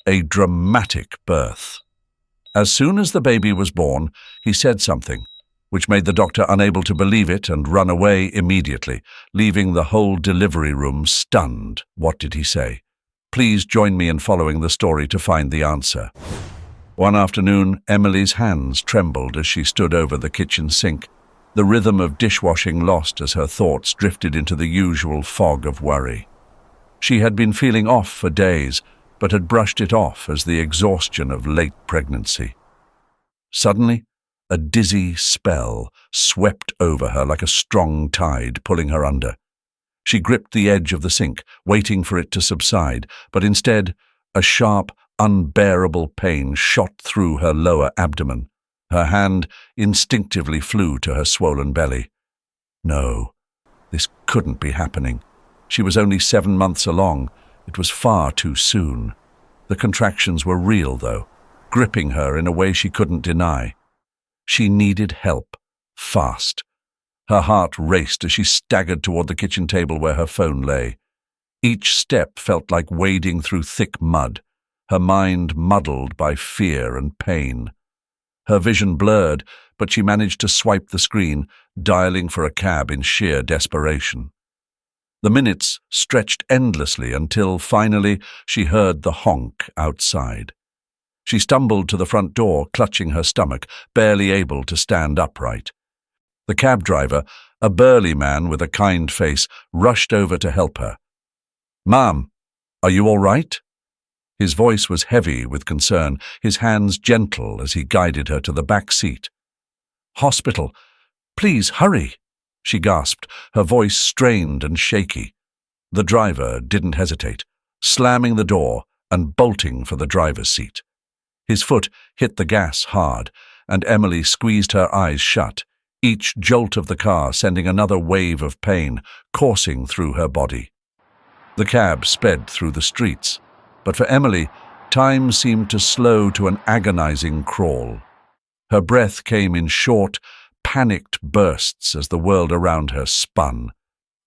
A dramatic birth. As soon as the baby was born, he said something, which made the doctor unable to believe it and run away immediately, leaving the whole delivery room stunned. What did he say? Please join me in following the story to find the answer. One afternoon, Emily's hands trembled as she stood over the kitchen sink, the rhythm of dishwashing lost as her thoughts drifted into the usual fog of worry. She had been feeling off for days, but had brushed it off as the exhaustion of late pregnancy. Suddenly, a dizzy spell swept over her like a strong tide, pulling her under. She gripped the edge of the sink, waiting for it to subside, but instead, a sharp, unbearable pain shot through her lower abdomen. Her hand instinctively flew to her swollen belly. No, this couldn't be happening. She was only 7 months along. It was far too soon. The contractions were real, though, gripping her in a way she couldn't deny. She needed help, fast. Her heart raced as she staggered toward the kitchen table where her phone lay. Each step felt like wading through thick mud, her mind muddled by fear and pain. Her vision blurred, but she managed to swipe the screen, dialing for a cab in sheer desperation. The minutes stretched endlessly until, finally, she heard the honk outside. She stumbled to the front door, clutching her stomach, barely able to stand upright. The cab driver, a burly man with a kind face, rushed over to help her. "Ma'am, are you all right?" His voice was heavy with concern, his hands gentle as he guided her to the back seat. "Hospital. Please, hurry," she gasped, her voice strained and shaky. The driver didn't hesitate, slamming the door and bolting for the driver's seat. His foot hit the gas hard, and Emily squeezed her eyes shut, each jolt of the car sending another wave of pain coursing through her body. The cab sped through the streets, but for Emily, time seemed to slow to an agonizing crawl. Her breath came in short, panicked bursts as the world around her spun.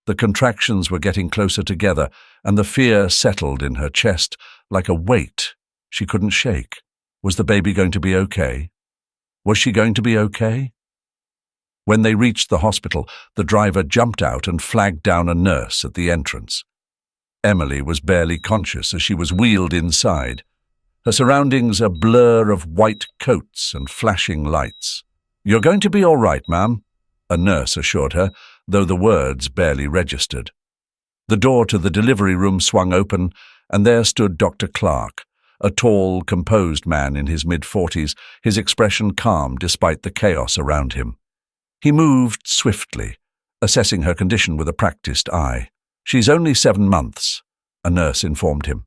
The contractions were getting closer together, and the fear settled in her chest like a weight she couldn't shake. Was the baby going to be okay? Was she going to be okay? When they reached the hospital, the driver jumped out and flagged down a nurse at the entrance. Emily was barely conscious as she was wheeled inside, her surroundings a blur of white coats and flashing lights. "You're going to be all right, ma'am," a nurse assured her, though the words barely registered. The door to the delivery room swung open, and there stood Dr. Clark, a tall, composed man in his mid-40s, his expression calm despite the chaos around him. He moved swiftly, assessing her condition with a practiced eye. "She's only 7 months," a nurse informed him.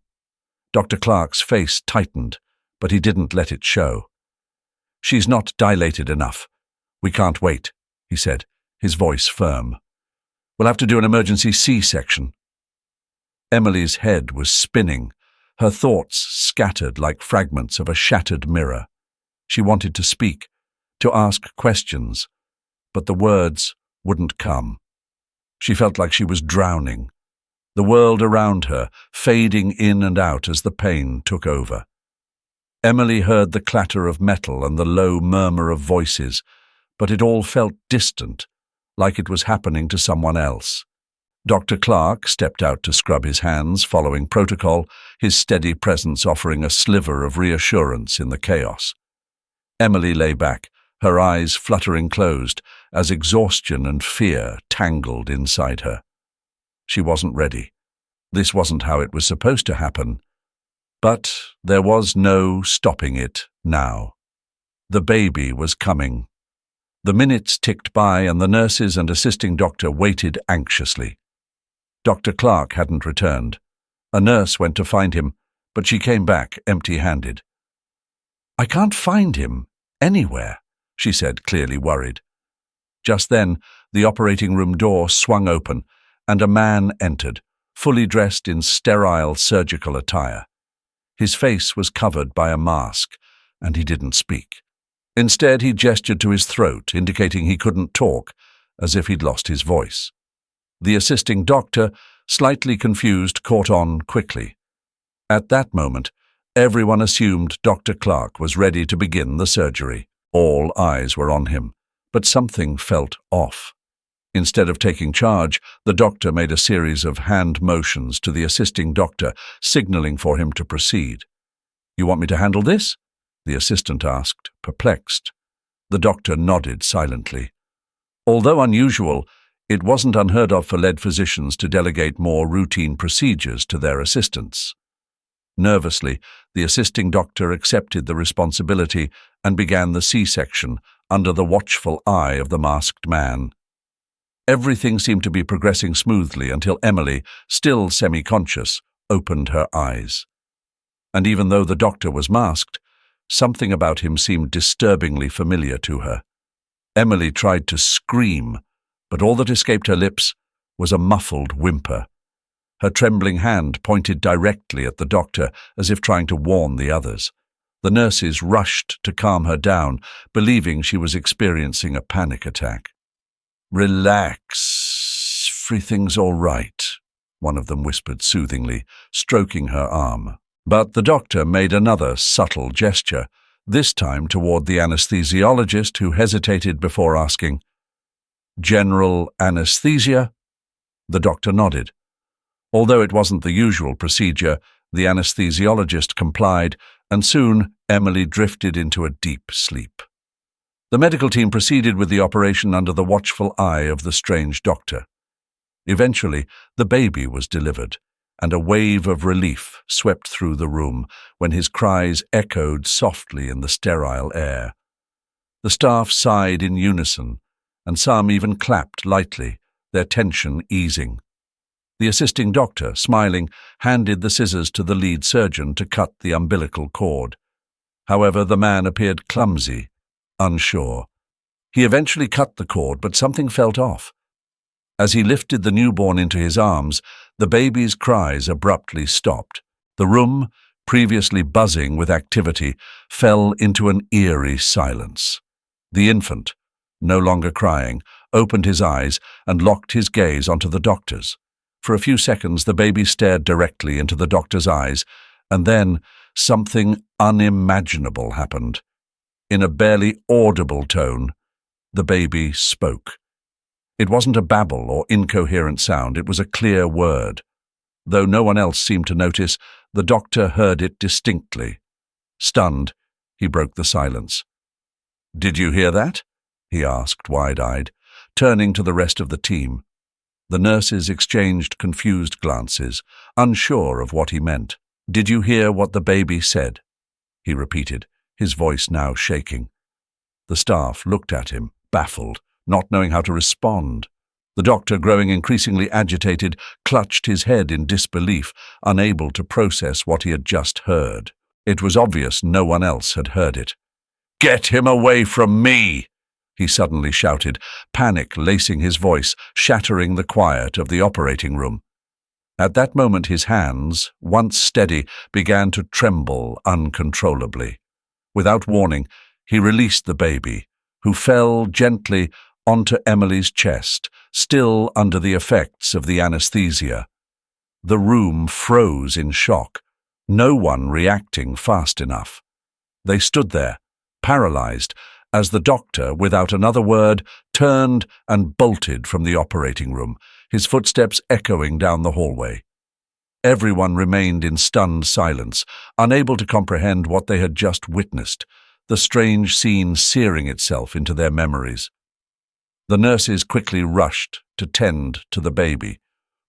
Dr. Clark's face tightened, but he didn't let it show. "She's not dilated enough. We can't wait," he said, his voice firm. "We'll have to do an emergency C-section." Emily's head was spinning, her thoughts scattered like fragments of a shattered mirror. She wanted to speak, to ask questions, but the words wouldn't come. She felt like she was drowning, the world around her fading in and out as the pain took over. Emily heard the clatter of metal and the low murmur of voices, but it all felt distant, like it was happening to someone else. Dr. Clark stepped out to scrub his hands, following protocol, his steady presence offering a sliver of reassurance in the chaos. Emily lay back, her eyes fluttering closed, as exhaustion and fear tangled inside her. She wasn't ready. This wasn't how it was supposed to happen. But there was no stopping it now. The baby was coming. The minutes ticked by, and the nurses and assisting doctor waited anxiously. Dr. Clark hadn't returned. A nurse went to find him, but she came back empty-handed. "I can't find him anywhere," she said, clearly worried. Just then, the operating room door swung open, and a man entered, fully dressed in sterile surgical attire. His face was covered by a mask, and he didn't speak. Instead, he gestured to his throat, indicating he couldn't talk, as if he'd lost his voice. The assisting doctor, slightly confused, caught on quickly. At that moment, Everyone assumed Dr. Clark was ready to begin the surgery. All eyes were on him, but something felt off. Instead of taking charge, the doctor made a series of hand motions to the assisting doctor, signaling for him to proceed. "You want me to handle this?" the assistant asked, perplexed. The doctor nodded silently. Although unusual, it wasn't unheard of for lead physicians to delegate more routine procedures to their assistants. Nervously, the assisting doctor accepted the responsibility and began the C-section under the watchful eye of the masked man. Everything seemed to be progressing smoothly until Emily, still semi-conscious, opened her eyes. And even though the doctor was masked, something about him seemed disturbingly familiar to her. Emily tried to scream, but all that escaped her lips was a muffled whimper. Her trembling hand pointed directly at the doctor, as if trying to warn the others. The nurses rushed to calm her down, believing she was experiencing a panic attack. "Relax. Everything's all right," one of them whispered soothingly, stroking her arm. But the doctor made another subtle gesture, this time toward the anesthesiologist, who hesitated before asking, "General anesthesia?" The doctor nodded. Although it wasn't the usual procedure, the anesthesiologist complied, and soon Emily drifted into a deep sleep. The medical team proceeded with the operation under the watchful eye of the strange doctor. Eventually, the baby was delivered, and a wave of relief swept through the room when his cries echoed softly in the sterile air. The staff sighed in unison, and some even clapped lightly, their tension easing. The assisting doctor, smiling, handed the scissors to the lead surgeon to cut the umbilical cord. However, the man appeared clumsy, unsure. He eventually cut the cord, but something felt off. As he lifted the newborn into his arms, the baby's cries abruptly stopped. The room, previously buzzing with activity, fell into an eerie silence. The infant, no longer crying, opened his eyes and locked his gaze onto the doctor's. For a few seconds, the baby stared directly into the doctor's eyes, and then something unimaginable happened. In a barely audible tone, the baby spoke. It wasn't a babble or incoherent sound, it was a clear word. Though no one else seemed to notice, the doctor heard it distinctly. Stunned, he broke the silence. "Did you hear that?" he asked, wide-eyed, turning to the rest of the team. The nurses exchanged confused glances, unsure of what he meant. "Did you hear what the baby said?" he repeated, his voice now shaking. The staff looked at him, baffled, not knowing how to respond. The doctor, growing increasingly agitated, clutched his head in disbelief, unable to process what he had just heard. It was obvious no one else had heard it. "Get him away from me!" he suddenly shouted, panic lacing his voice, shattering the quiet of the operating room. At that moment his hands, once steady, began to tremble uncontrollably. Without warning, he released the baby, who fell gently onto Emily's chest, still under the effects of the anesthesia. The room froze in shock, no one reacting fast enough. They stood there, paralyzed, as the doctor, without another word, turned and bolted from the operating room, his footsteps echoing down the hallway. Everyone remained in stunned silence, unable to comprehend what they had just witnessed, the strange scene searing itself into their memories. The nurses quickly rushed to tend to the baby,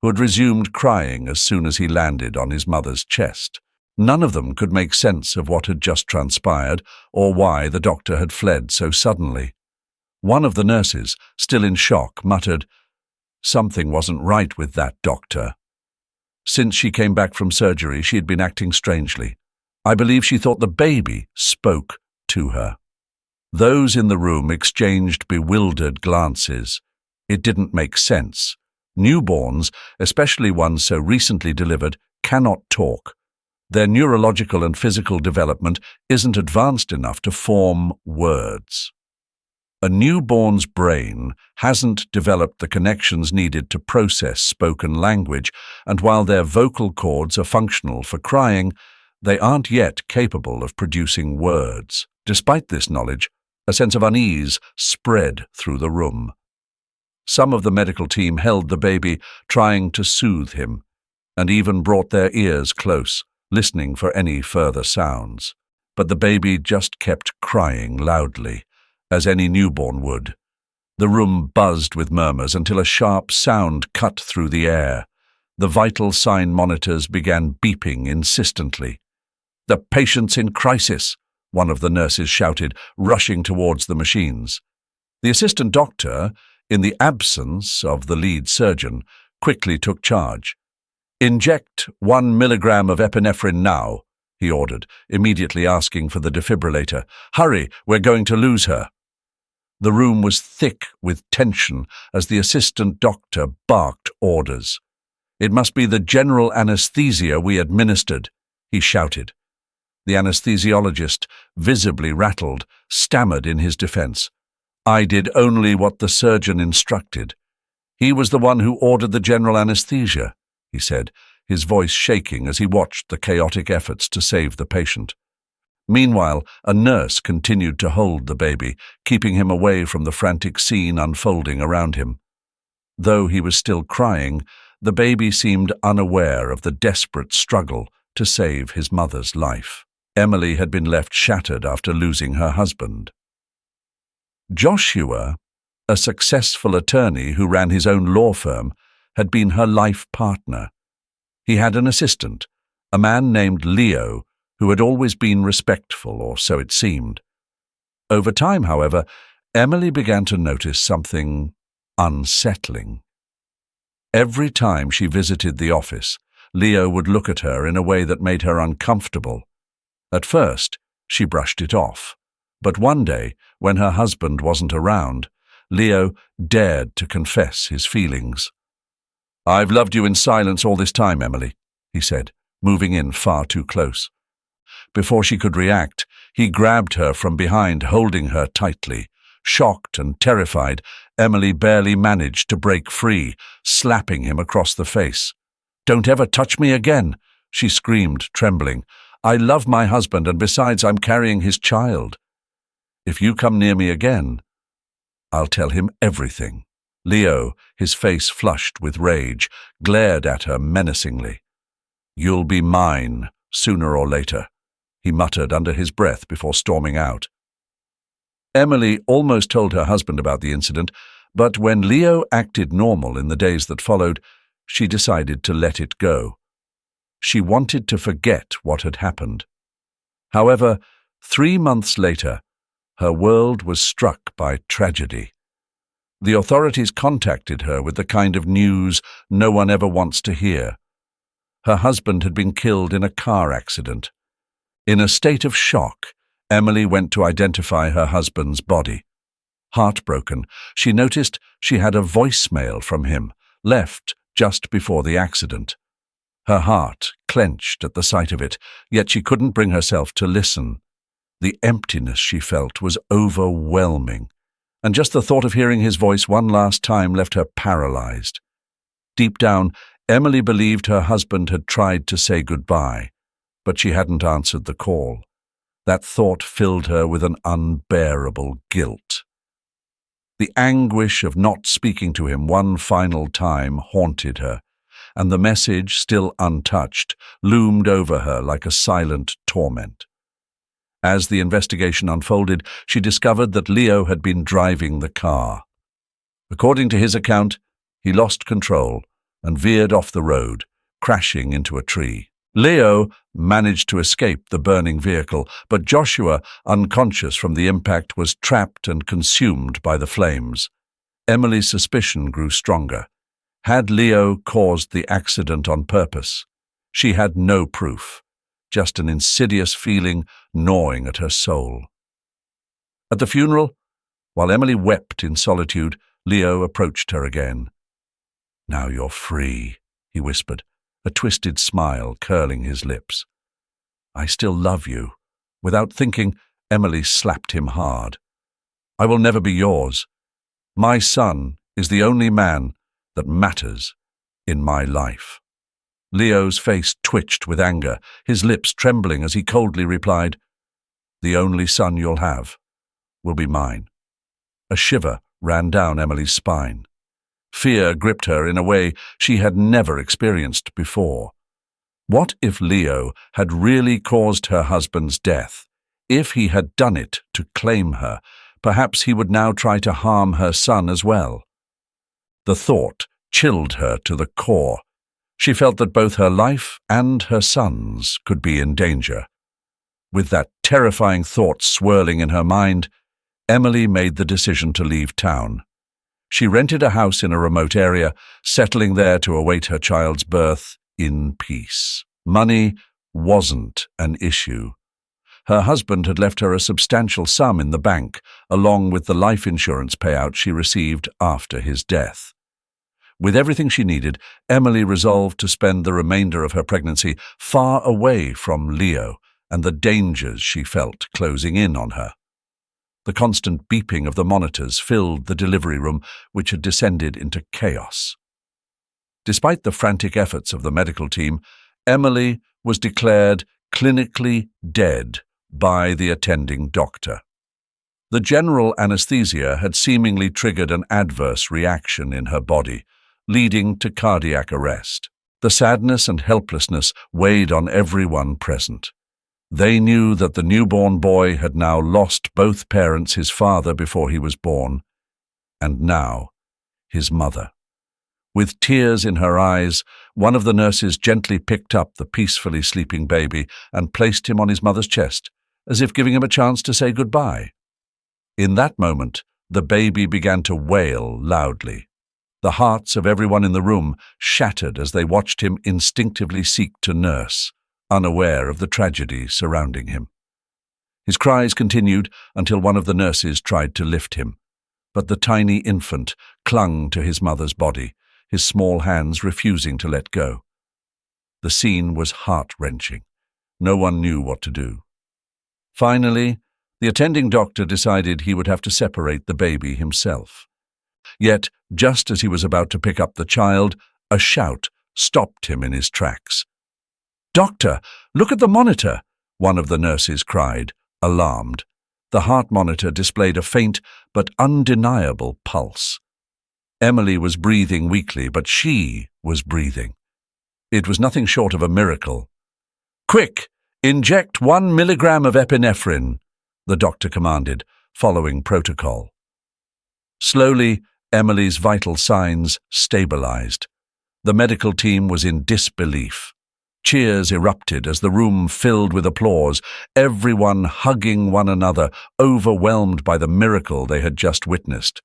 who had resumed crying as soon as he landed on his mother's chest. None of them could make sense of what had just transpired or why the doctor had fled so suddenly. One of the nurses, still in shock, muttered, "Something wasn't right with that doctor." Since she came back from surgery, she had been acting strangely. I believe she thought the baby spoke to her. Those in the room exchanged bewildered glances. It didn't make sense. Newborns, especially ones so recently delivered, cannot talk. Their neurological and physical development isn't advanced enough to form words. A newborn's brain hasn't developed the connections needed to process spoken language, and while their vocal cords are functional for crying, They aren't yet capable of producing words. Despite this knowledge, a sense of unease spread through the room. Some of the medical team held the baby, trying to soothe him, and even brought their ears close, listening for any further sounds. But the baby just kept crying loudly, as any newborn would. The room buzzed with murmurs until a sharp sound cut through the air. The vital sign monitors began beeping insistently. "The patient's in crisis," one of the nurses shouted, rushing towards the machines. The assistant doctor, in the absence of the lead surgeon, quickly took charge. "Inject 1 milligram of epinephrine now," he ordered, immediately asking for the defibrillator. "Hurry, we're going to lose her." The room was thick with tension as the assistant doctor barked orders. "It must be the general anesthesia we administered," he shouted. The anesthesiologist, visibly rattled, stammered in his defense. "I did only what the surgeon instructed. He was the one who ordered the general anesthesia," he said, his voice shaking as he watched the chaotic efforts to save the patient. Meanwhile, a nurse continued to hold the baby, keeping him away from the frantic scene unfolding around him. Though he was still crying, the baby seemed unaware of the desperate struggle to save his mother's life. Emily had been left shattered after losing her husband. Joshua, a successful attorney who ran his own law firm, had been her life partner. He had an assistant, a man named Leo, who had always been respectful, or so it seemed. Over time, however, Emily began to notice something unsettling. Every time she visited the office, Leo would look at her in a way that made her uncomfortable. At first, she brushed it off, but one day, when her husband wasn't around, Leo dared to confess his feelings. "I've loved you in silence all this time, Emily," he said, moving in far too close. Before she could react, he grabbed her from behind, holding her tightly. Shocked and terrified, Emily barely managed to break free, slapping him across the face. "Don't ever touch me again," she screamed, trembling. "I love my husband, and besides, I'm carrying his child. If you come near me again, I'll tell him everything." Leo, his face flushed with rage, glared at her menacingly. "You'll be mine, sooner or later," he muttered under his breath before storming out. Emily almost told her husband about the incident, but when Leo acted normal in the days that followed, she decided to let it go. She wanted to forget what had happened. However, 3 months later, her world was struck by tragedy. The authorities contacted her with the kind of news no one ever wants to hear. Her husband had been killed in a car accident. In a state of shock, Emily went to identify her husband's body. Heartbroken, she noticed she had a voicemail from him, left just before the accident. Her heart clenched at the sight of it, yet she couldn't bring herself to listen. The emptiness she felt was overwhelming, and just the thought of hearing his voice one last time left her paralyzed. Deep down, Emily believed her husband had tried to say goodbye, but she hadn't answered the call. That thought filled her with an unbearable guilt. The anguish of not speaking to him one final time haunted her, and the message, still untouched, loomed over her like a silent torment. As the investigation unfolded, she discovered that Leo had been driving the car. According to his account, he lost control and veered off the road, crashing into a tree. Leo managed to escape the burning vehicle, but Joshua, unconscious from the impact, was trapped and consumed by the flames. Emily's suspicion grew stronger. Had Leo caused the accident on purpose? She had no proof, just an insidious feeling gnawing at her soul. At the funeral, while Emily wept in solitude, Leo approached her again. "Now you're free," he whispered, a twisted smile curling his lips. "I still love you." Without thinking, Emily slapped him hard. "I will never be yours. My son is the only man that matters in my life." Leo's face twitched with anger, his lips trembling as he coldly replied, "The only son you'll have will be mine." A shiver ran down Emily's spine. Fear gripped her in a way she had never experienced before. What if Leo had really caused her husband's death? If he had done it to claim her, perhaps he would now try to harm her son as well. The thought chilled her to the core. She felt that both her life and her son's could be in danger. With that terrifying thought swirling in her mind, Emily made the decision to leave town. She rented a house in a remote area, settling there to await her child's birth in peace. Money wasn't an issue. Her husband had left her a substantial sum in the bank, along with the life insurance payout she received after his death. With everything she needed, Emily resolved to spend the remainder of her pregnancy far away from Leo and the dangers she felt closing in on her. The constant beeping of the monitors filled the delivery room, which had descended into chaos. Despite the frantic efforts of the medical team, Emily was declared clinically dead by the attending doctor. The general anesthesia had seemingly triggered an adverse reaction in her body, leading to cardiac arrest. The sadness and helplessness weighed on everyone present. They knew that the newborn boy had now lost both parents, his father before he was born, and now his mother. With tears in her eyes, one of the nurses gently picked up the peacefully sleeping baby and placed him on his mother's chest, as if giving him a chance to say goodbye. In that moment, the baby began to wail loudly. The hearts of everyone in the room shattered as they watched him instinctively seek to nurse, unaware of the tragedy surrounding him. His cries continued until one of the nurses tried to lift him, but the tiny infant clung to his mother's body, his small hands refusing to let go. The scene was heart-wrenching. No one knew what to do. Finally, the attending doctor decided he would have to separate the baby himself. Yet, just as he was about to pick up the child, a shout stopped him in his tracks. "Doctor, look at the monitor!" one of the nurses cried, alarmed. The heart monitor displayed a faint but undeniable pulse. Emily was breathing weakly, but she was breathing. It was nothing short of a miracle. "Quick! Inject 1 milligram of epinephrine," the doctor commanded, following protocol. Slowly, Emily's vital signs stabilized. The medical team was in disbelief. Cheers erupted as the room filled with applause, everyone hugging one another, overwhelmed by the miracle they had just witnessed.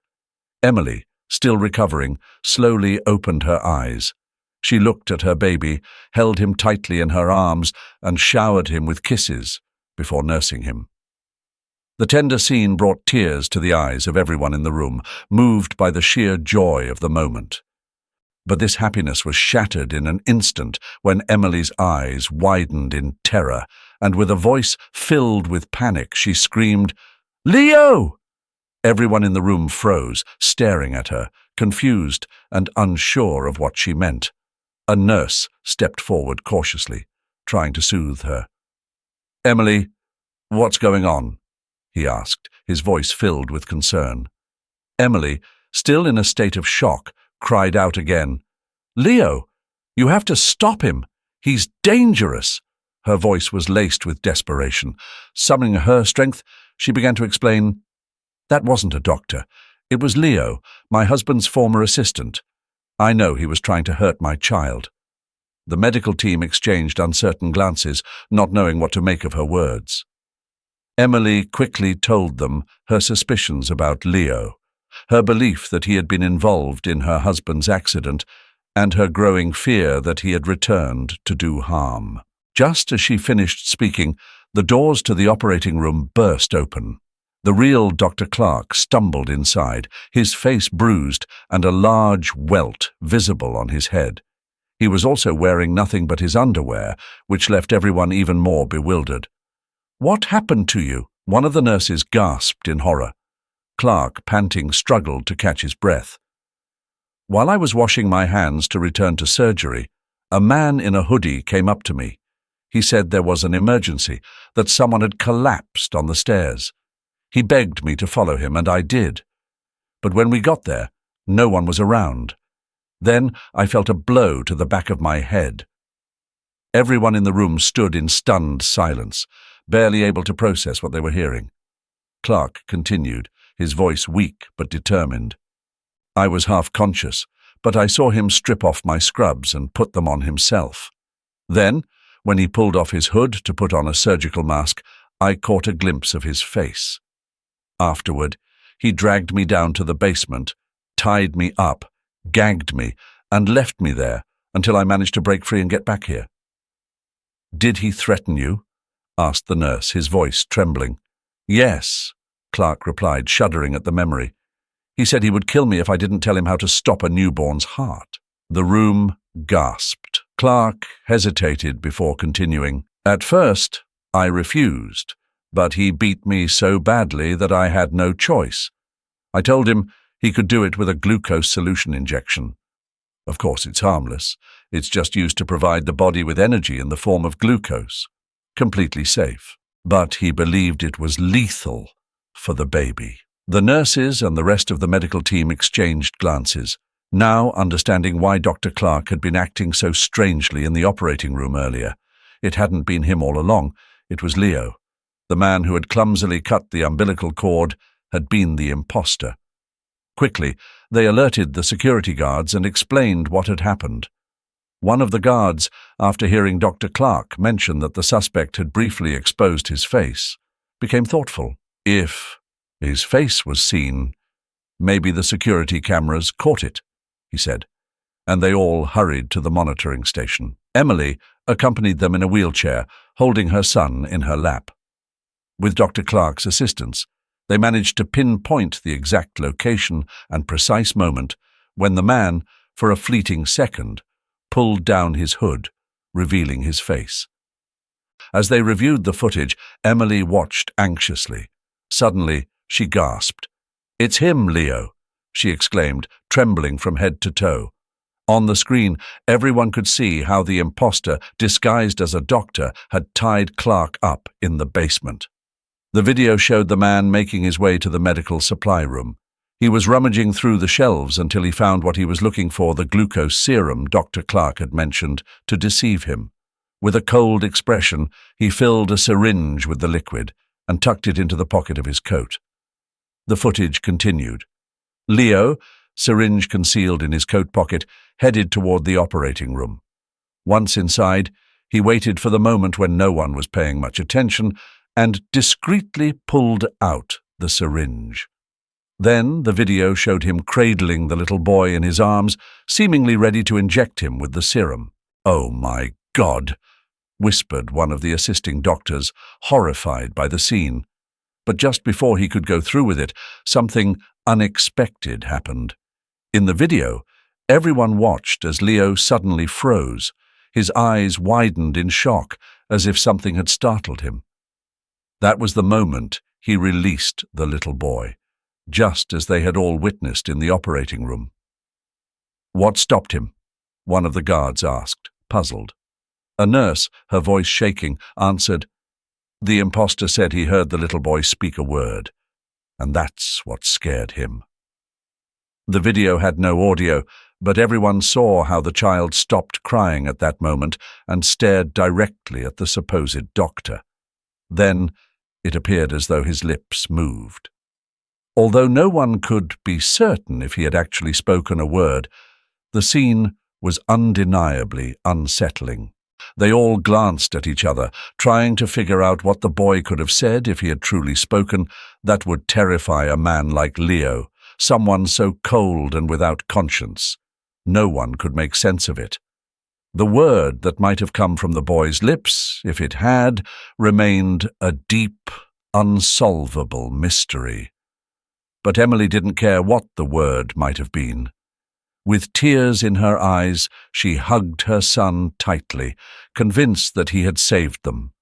Emily, still recovering, slowly opened her eyes. She looked at her baby, held him tightly in her arms, and showered him with kisses before nursing him. The tender scene brought tears to the eyes of everyone in the room, moved by the sheer joy of the moment. But this happiness was shattered in an instant when Emily's eyes widened in terror, and with a voice filled with panic, she screamed, "Leo!" Everyone in the room froze, staring at her, confused and unsure of what she meant. A nurse stepped forward cautiously, trying to soothe her. "Emily, what's going on?" he asked, his voice filled with concern. Emily, still in a state of shock, cried out again, "Leo, you have to stop him. He's dangerous." Her voice was laced with desperation. Summoning her strength, she began to explain, "That wasn't a doctor. It was Leo, my husband's former assistant. I know he was trying to hurt my child." The medical team exchanged uncertain glances, not knowing what to make of her words. Emily quickly told them her suspicions about Leo, her belief that he had been involved in her husband's accident, and her growing fear that he had returned to do harm. Just as she finished speaking, the doors to the operating room burst open. The real Dr. Clark stumbled inside, his face bruised and a large welt visible on his head. He was also wearing nothing but his underwear, which left everyone even more bewildered. "What happened to you?" one of the nurses gasped in horror. Clark, panting, struggled to catch his breath. "While I was washing my hands to return to surgery, A man in a hoodie came up to me. He said there was an emergency, that someone had collapsed on the stairs. He begged me to follow him, and I did. But when we got there, no one was around. Then I felt a blow to the back of my head. Everyone in the room stood in stunned silence, barely able to process what they were hearing. Clark continued, his voice weak but determined. I was half conscious, but I saw him strip off my scrubs and put them on himself. Then, when he pulled off his hood to put on a surgical mask, I caught a glimpse of his face. Afterward, he dragged me down to the basement, tied me up, gagged me, and left me there until I managed to break free and get back here. Did he threaten you? Asked the nurse, his voice trembling. Yes, Clark replied, shuddering at the memory. He said he would kill me if I didn't tell him how to stop a newborn's heart. The room gasped. Clark hesitated before continuing. At first, I refused, but he beat me so badly that I had no choice. I told him he could do it with a glucose solution injection. Of course, it's harmless. It's just used to provide the body with energy in the form of glucose. Completely safe. But he believed it was lethal for the baby. The nurses and the rest of the medical team exchanged glances, now understanding why Dr. Clark had been acting so strangely in the operating room earlier. It hadn't been him all along. It was Leo. The man who had clumsily cut the umbilical cord had been the imposter. Quickly, they alerted the security guards and explained what had happened. One of the guards, after hearing Dr. Clark mention that the suspect had briefly exposed his face, became thoughtful. If his face was seen, maybe the security cameras caught it, he said, and they all hurried to the monitoring station. Emily accompanied them in a wheelchair, holding her son in her lap. With Dr. Clark's assistance, they managed to pinpoint the exact location and precise moment when the man, for a fleeting second, pulled down his hood, revealing his face. As they reviewed the footage, Emily watched anxiously. Suddenly, she gasped. "It's him, Leo," she exclaimed, trembling from head to toe. On the screen, everyone could see how the imposter, disguised as a doctor, had tied Clark up in the basement. The video showed the man making his way to the medical supply room. He was rummaging through the shelves until he found what he was looking for, the glucose serum Dr. Clark had mentioned, to deceive him. With a cold expression, he filled a syringe with the liquid and tucked it into the pocket of his coat. The footage continued. Leo, syringe concealed in his coat pocket, headed toward the operating room. Once inside, he waited for the moment when no one was paying much attention and discreetly pulled out the syringe. Then the video showed him cradling the little boy in his arms, seemingly ready to inject him with the serum. "Oh my God," whispered one of the assisting doctors, horrified by the scene. But just before he could go through with it, something unexpected happened. In the video, everyone watched as Leo suddenly froze. His eyes widened in shock, as if something had startled him. That was the moment he released the little boy, just as they had all witnessed in the operating room. "What stopped him?" one of the guards asked, puzzled. A nurse, her voice shaking, answered, "The imposter said he heard the little boy speak a word, and that's what scared him." The video had no audio, but everyone saw how the child stopped crying at that moment and stared directly at the supposed doctor. Then it appeared as though his lips moved. Although no one could be certain if he had actually spoken a word, the scene was undeniably unsettling. They all glanced at each other, trying to figure out what the boy could have said if he had truly spoken that would terrify a man like Leo, someone so cold and without conscience. No one could make sense of it. The word that might have come from the boy's lips, if it had, remained a deep, unsolvable mystery. But Emily didn't care what the word might have been. With tears in her eyes, she hugged her son tightly, convinced that he had saved them.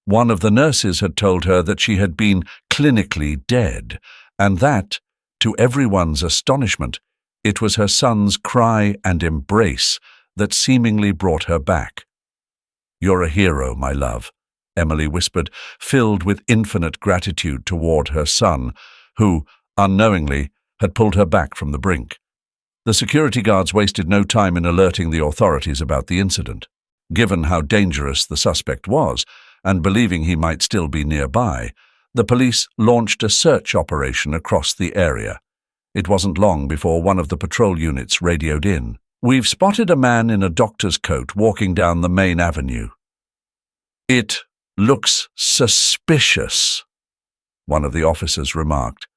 One of the nurses had told her that she had been clinically dead, and that, to everyone's astonishment, it was her son's cry and embrace that seemingly brought her back. "You're a hero, my love," Emily whispered, filled with infinite gratitude toward her son, who, unknowingly, had pulled her back from the brink. The security guards wasted no time in alerting the authorities about the incident. Given how dangerous the suspect was, and believing he might still be nearby, the police launched a search operation across the area. It wasn't long before one of the patrol units radioed in. "We've spotted a man in a doctor's coat walking down the main avenue. It looks suspicious," one of the officers remarked.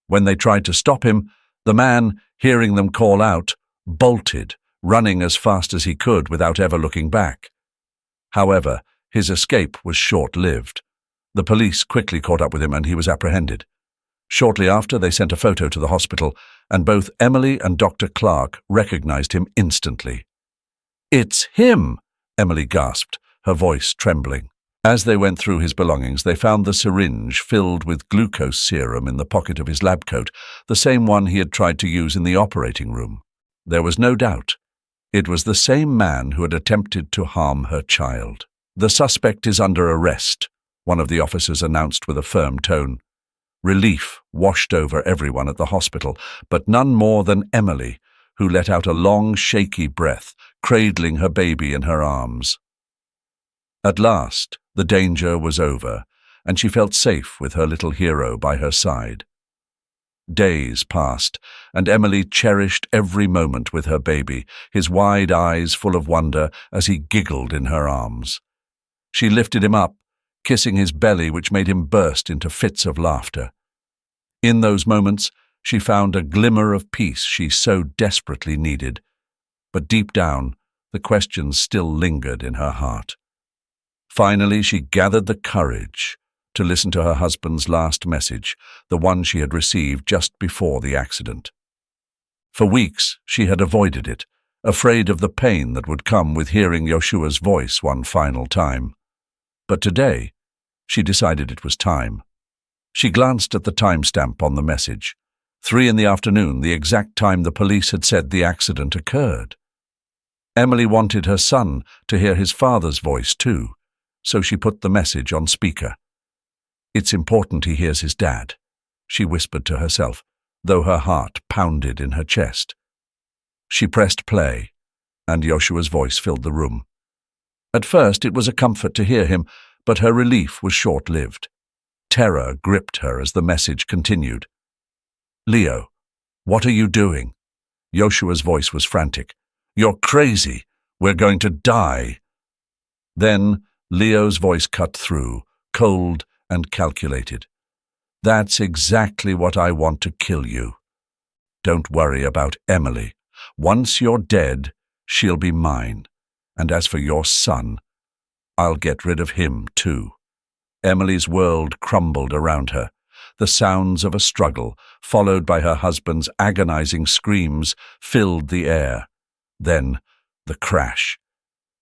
When they tried to stop him, the man, hearing them call out, bolted, running as fast as he could without ever looking back. However, his escape was short-lived. The police quickly caught up with him and he was apprehended. Shortly after, they sent a photo to the hospital, and both Emily and Dr. Clark recognized him instantly. "It's him!" Emily gasped, her voice trembling. As they went through his belongings, they found the syringe filled with glucose serum in the pocket of his lab coat, the same one he had tried to use in the operating room. There was no doubt. It was the same man who had attempted to harm her child. "The suspect is under arrest," one of the officers announced with a firm tone. Relief washed over everyone at the hospital, but none more than Emily, who let out a long, shaky breath, cradling her baby in her arms. At last, the danger was over, and she felt safe with her little hero by her side. Days passed, and Emily cherished every moment with her baby, his wide eyes full of wonder as he giggled in her arms. She lifted him up, kissing his belly, which made him burst into fits of laughter. In those moments, she found a glimmer of peace she so desperately needed, but deep down, the questions still lingered in her heart. Finally, she gathered the courage to listen to her husband's last message, the one she had received just before the accident. For weeks, she had avoided it, afraid of the pain that would come with hearing Yoshua's voice one final time. But today, she decided it was time. She glanced at the timestamp on the message. 3 p.m, the exact time the police had said the accident occurred. Emily wanted her son to hear his father's voice too, so she put the message on speaker. "It's important he hears his dad," she whispered to herself, though her heart pounded in her chest. She pressed play, and Yoshua's voice filled the room. At first, it was a comfort to hear him, but her relief was short-lived. Terror gripped her as the message continued. "Leo, what are you doing?" Yoshua's voice was frantic. "You're crazy. We're going to die." Then Leo's voice cut through, cold and calculated. "That's exactly what I want to kill you. Don't worry about Emily. Once you're dead, she'll be mine. And as for your son, I'll get rid of him too." Emily's world crumbled around her. The sounds of a struggle, followed by her husband's agonizing screams, filled the air. Then, the crash.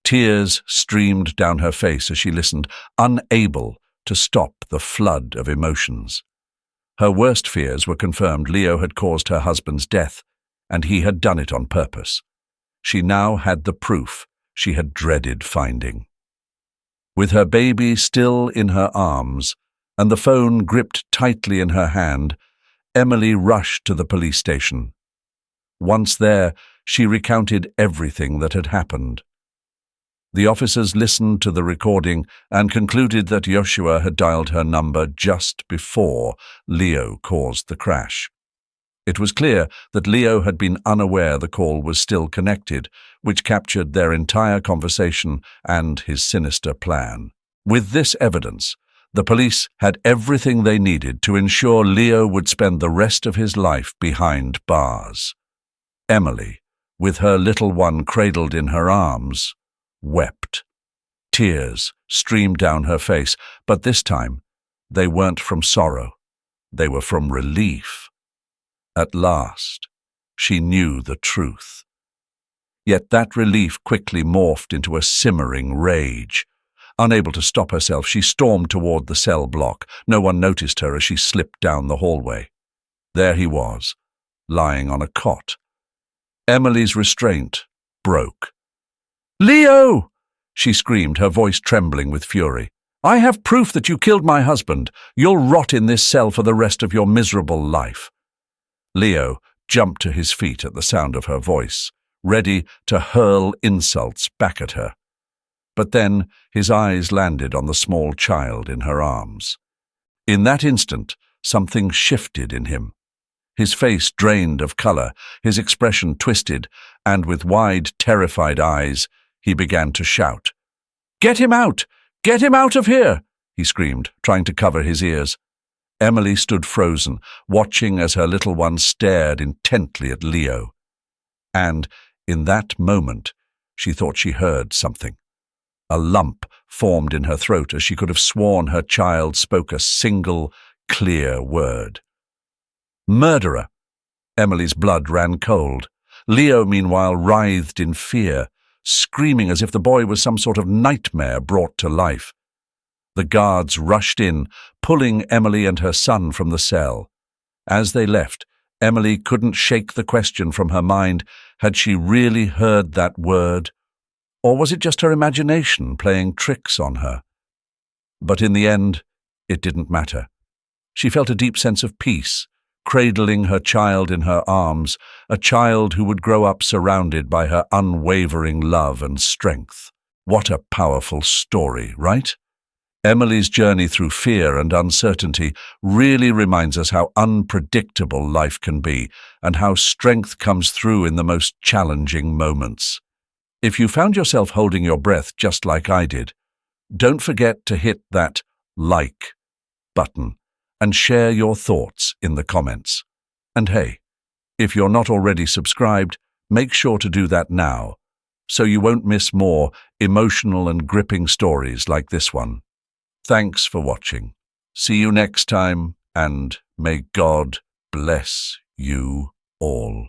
Tears streamed down her face as she listened, unable to stop the flood of emotions. Her worst fears were confirmed. Leo had caused her husband's death, and he had done it on purpose. She now had the proof she had dreaded finding. With her baby still in her arms and the phone gripped tightly in her hand, Emily rushed to the police station. Once there, she recounted everything that had happened. The officers listened to the recording and concluded that Yoshua had dialed her number just before Leo caused the crash. It was clear that Leo had been unaware the call was still connected, which captured their entire conversation and his sinister plan. With this evidence, the police had everything they needed to ensure Leo would spend the rest of his life behind bars. Emily, with her little one cradled in her arms, wept. Tears streamed down her face, but this time they weren't from sorrow. They were from relief. At last, she knew the truth. Yet that relief quickly morphed into a simmering rage. Unable to stop herself, she stormed toward the cell block. No one noticed her as she slipped down the hallway. There he was, lying on a cot. Emily's restraint broke. "Leo!" she screamed, her voice trembling with fury. "I have proof that you killed my husband. You'll rot in this cell for the rest of your miserable life." Leo jumped to his feet at the sound of her voice, ready to hurl insults back at her. But then his eyes landed on the small child in her arms. In that instant, something shifted in him. His face drained of color, his expression twisted, and with wide, terrified eyes, he began to shout. "Get him out! Get him out of here!" he screamed, trying to cover his ears. Emily stood frozen, watching as her little one stared intently at Leo. And, in that moment, she thought she heard something. A lump formed in her throat as she could have sworn her child spoke a single, clear word. "Murderer!" Emily's blood ran cold. Leo, meanwhile, writhed in fear, screaming as if the boy was some sort of nightmare brought to life. The guards rushed in, pulling Emily and her son from the cell. As they left, Emily couldn't shake the question from her mind, had she really heard that word? Or was it just her imagination playing tricks on her? But in the end, it didn't matter. She felt a deep sense of peace, cradling her child in her arms, a child who would grow up surrounded by her unwavering love and strength. What a powerful story, right? Emily's journey through fear and uncertainty really reminds us how unpredictable life can be and how strength comes through in the most challenging moments. If you found yourself holding your breath just like I did, don't forget to hit that like button and share your thoughts in the comments. And hey, if you're not already subscribed, make sure to do that now, so you won't miss more emotional and gripping stories like this one. Thanks for watching. See you next time, and may God bless you all.